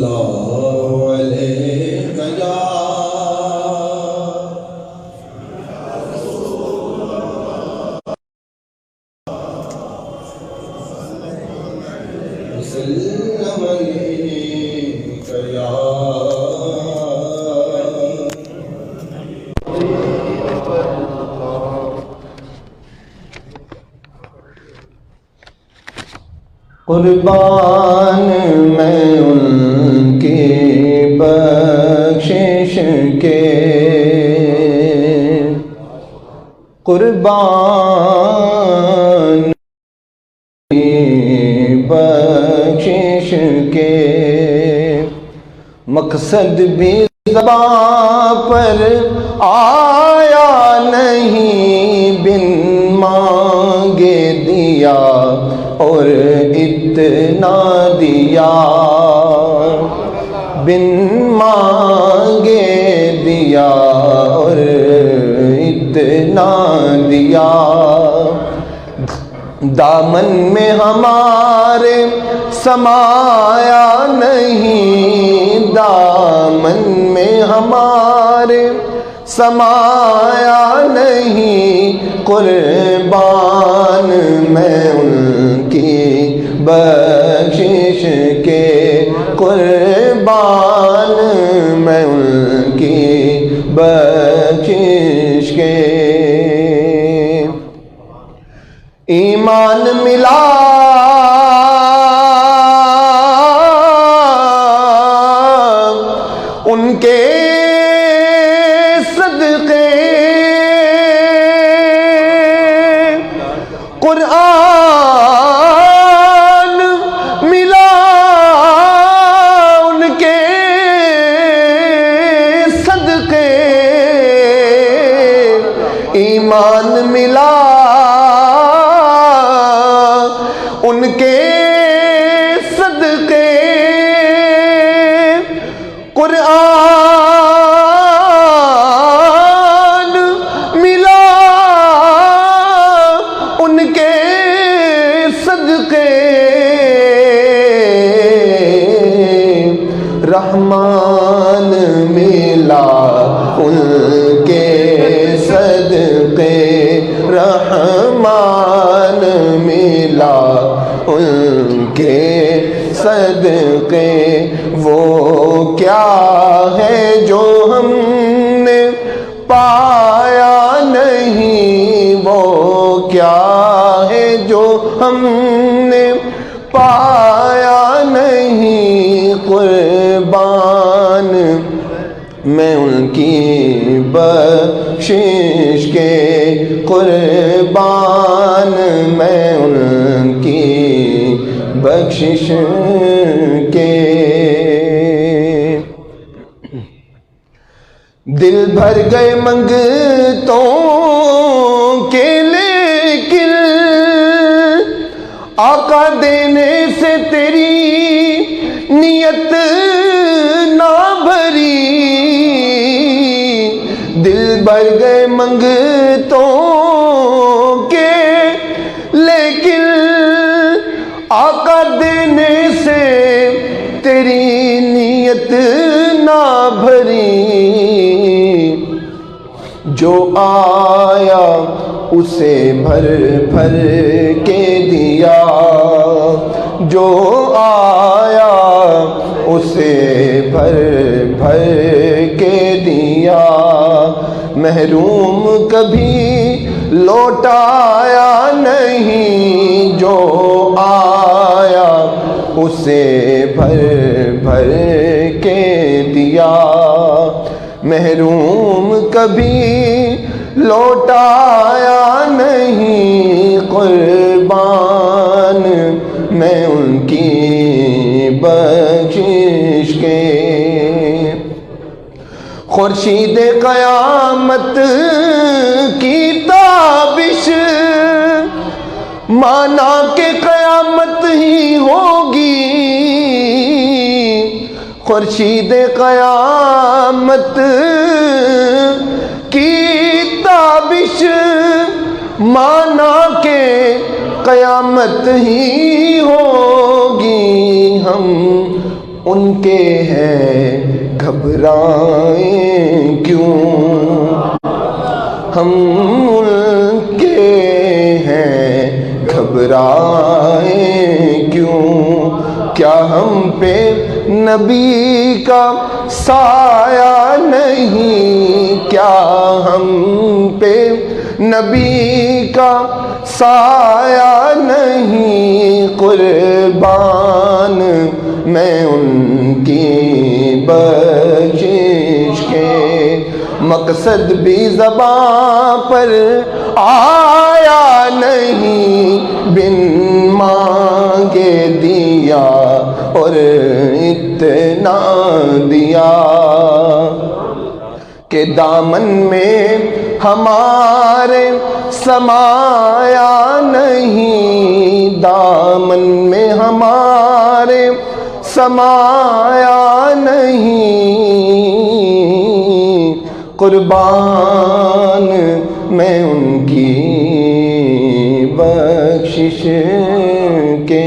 اللہ علیہ یا وسلم علیہ یا قربان میں ان کی بخشش کے، قربان کی بخشش کے، مقصد بھی زباں پر آیا نہیں، بن مانگے دیا اور اتنا دیا، بن مانگے دیا اور اتنا دیا، دامن میں ہمارے سمایا نہیں، دامن میں ہمارے سمایا نہیں، قربان میں ان کی بخشش کے، قربان میں ان کی بخشش کے، ایمان ملا ان کے صدقے، قرآن ملا ان کے صدقے، ایمان ملا ان کے صدقے، قرآن ملا ان کے صدقے، رحمان ملا ان کے صدقے، رحمان ملا ان کے صدقے، وہ کیا ہے جو ہم نے پایا نہیں، وہ کیا ہے جو ہم نے پایا نہیں، قربان میں ان کی بخشش کے، قربان میں ان کی بخشش کے، دل بھر گئے منگتوں کے لیکن آقا دینے سے تیری نیت نہ بھری، دل بھر گئے منگتوں کے لیکن آقا دینے سے تیری نیت نہ بھری، جو آیا اسے بھر بھر کے دیا، جو آیا اسے بھر بھر کے دیا، محروم کبھی لوٹایا نہیں، جو آیا اسے بھر بھر کے دیا، محروم کبھی لوٹایا نہیں، قربان میں ان کی بخشش کے، خورشید قیامت کی تابش مانا کہ قیامت ہی ہوگی، خورشید قیامت کی تابش مانا کہ قیامت ہی ہوگی، ہم ان کے ہیں گھبرائیں کیوں، ہم ان کے ہیں گھبرائیں کیوں، کیا ہم پہ نبی کا سایہ نہیں، کیا ہم پہ نبی کا سایہ نہیں، قربان میں ان کی بخشش کے، مقصد بھی زباں پر آیا نہیں، بن مانگے دیا اور اتنا دیا کہ دامن میں ہمارے سمایا نہیں، دامن میں ہمارے سمایا نہیں، قربان میں ان کی بخشش کے